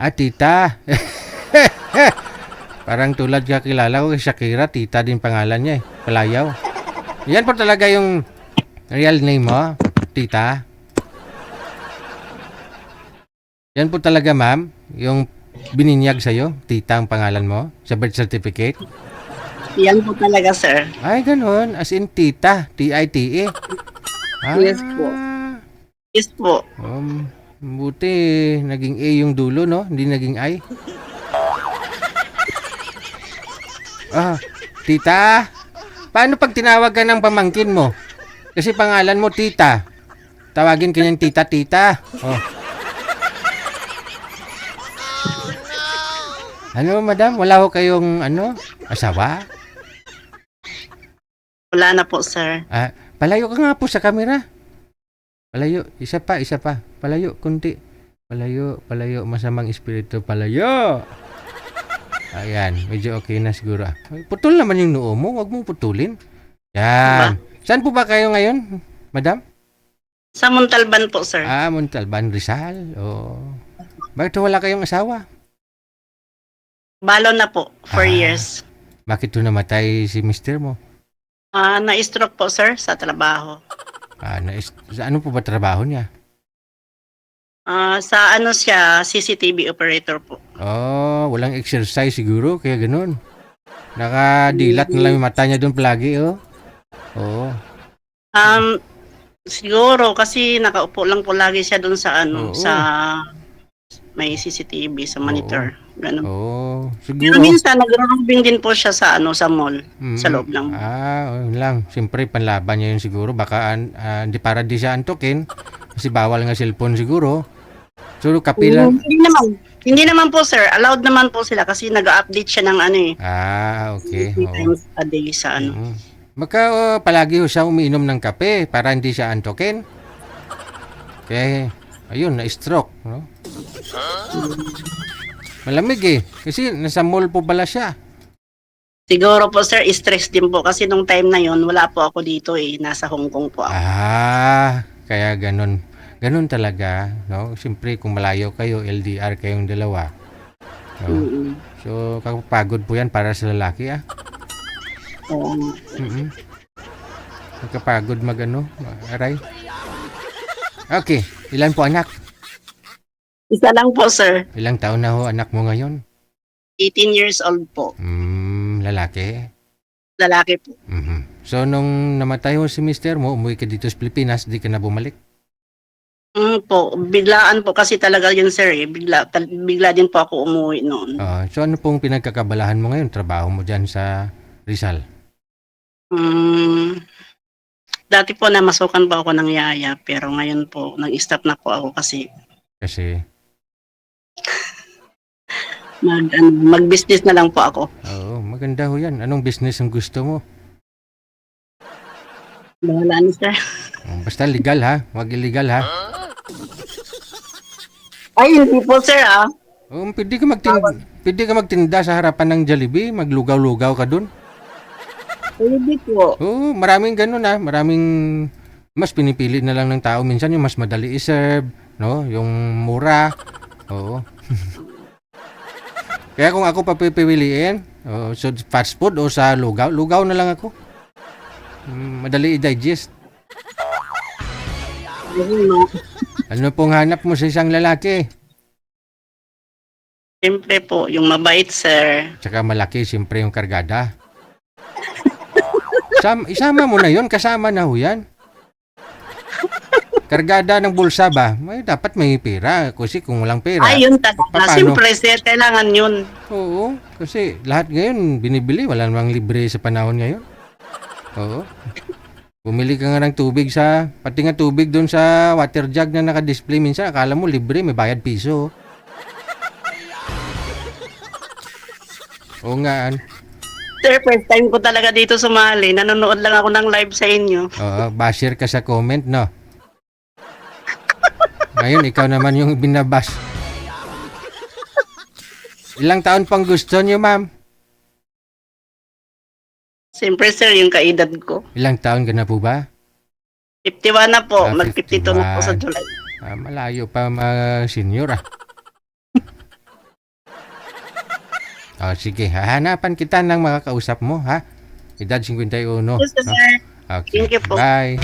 Tita. Parang tulad kakilala ko kay Shakira, tita din pangalan niya eh. Palayaw. Yan po talaga yung real name mo, tita. Yan po talaga, ma'am, yung bininyag sa'yo, tita ang pangalan mo, sa birth certificate. Yan po talaga, sir. Ay, ganun. As in, tita. T-I-T-E. Yes po. Yes po. Buti, naging A yung dulo, no? Hindi naging I. Tita, paano pag tinawag ka ng pamangkin mo? Kasi pangalan mo, tita. Tawagin kanyang tita-tita. Ano, madam? Wala ho kayong, asawa? Wala na po, sir. Palayo ka nga po sa camera. Palayo. Isa pa. Palayo, kunti. Palayo. Masamang espiritu. Palayo. Ayan. Medyo okay na siguro. Putol naman yung noo mo. Huwag mong putulin. Yan. Saan po ba kayo ngayon, madam? Sa Montalban po, sir. Montalban, Rizal. Bakit wala kayong asawa? Balo na po. 4 years. Bakit namatay si mister mo? Na-stroke po, sir, sa trabaho. Sa ano po ba trabaho niya? Sa ano siya, CCTV operator po. Walang exercise siguro, kaya ganun. Nakadilat na lang yung mata niya doon palagi, Siguro kasi nakaupo lang po lagi siya doon sa sa may CCTV sa monitor. Ganun. Siguro. Pero minsan nag-roaming din po siya sa sa mall, sa loob lang. Yun lang. Siyempre panlaban niya yun siguro. Baka para di siya antukin. Kasi bawal nga cellphone siguro. So kapilan. Hindi naman po, sir. Allowed naman po sila kasi nag-update siya ng Okay. 3 times a day sa Baka palagi siya umiinom ng kape para hindi siya antukin. Okay. Ayun, na-stroke, no? Malamig eh. Kasi nasa mall po pala siya. Siguro po, sir, stress din po kasi nung time na yon wala po ako dito eh. Nasa Hong Kong po ako. Kaya ganun. Ganun talaga, no? Siyempre, kung malayo kayo, LDR kayong dalawa. No? So, kapagod po yan para sa lalaki, Kapagod aray. Okay, ilan po anak? Isa lang po, sir. Ilang taon na ho anak mo ngayon? 18 years old po. Lalaki? Lalaki po. So, nung namatay ho si mister mo, umuwi ka dito sa Pilipinas, di ka na bumalik? Biglaan po kasi talaga yun, sir. Bigla din po ako umuwi noon. So, ano pong pinagkakabalahan mo ngayon? Trabaho mo dyan sa Rizal? Dati po namasukan pa ako ng yaya, pero ngayon po, nag-stop na po ako kasi mag-business na lang po ako. Maganda ho yan. Anong business ang gusto mo? Wala na, sir. Basta legal ha. Huwag illegal ha. Ay, hindi po, sir, Pwede ka magtinda sa harapan ng Jollibee. Maglugaw-lugaw ka dun. Hindi po. Maraming ganun Maraming mas pinipili na lang ng tao. Minsan yung mas madali i-serve. No? Yung mura. Kaya kung ako papipiliin, so fast food o sa lugaw, lugaw na lang ako. Madali i-digest. Ano pong hanap mo sa isang lalaki? Siyempre po, yung mabait, sir. Tsaka malaki, siyempre yung kargada. Isama mo na yon, kasama na ho yan. Kargada ng bulsa ba? Dapat may pera. Kasi kung walang pera, yun talaga. Siyempre, sir, kailangan yun. Oo, kasi lahat ngayon binibili. Wala namang libre sa panahon ngayon. Bumili ka nga ng tubig pati nga tubig doon sa water jug na naka-display. Minsan, akala mo libre, may bayad piso. Oo nga. Sir, first time ko talaga dito sumali. Nanonood lang ako ng live sa inyo. Basher ka sa comment, no? Ngayon, ikaw naman yung binabas. Ilang taon pang gusto niyo, ma'am? Siyempre, sir, yung kaedad ko. Ilang taon ka na po ba? 51 na po. Mag-52 na po sa July. Malayo pa mag-senior Oh, sige, hahanapan kita ng makakausap mo, ha? Edad 51. Yes, sir. Okay, Thank you po. bye.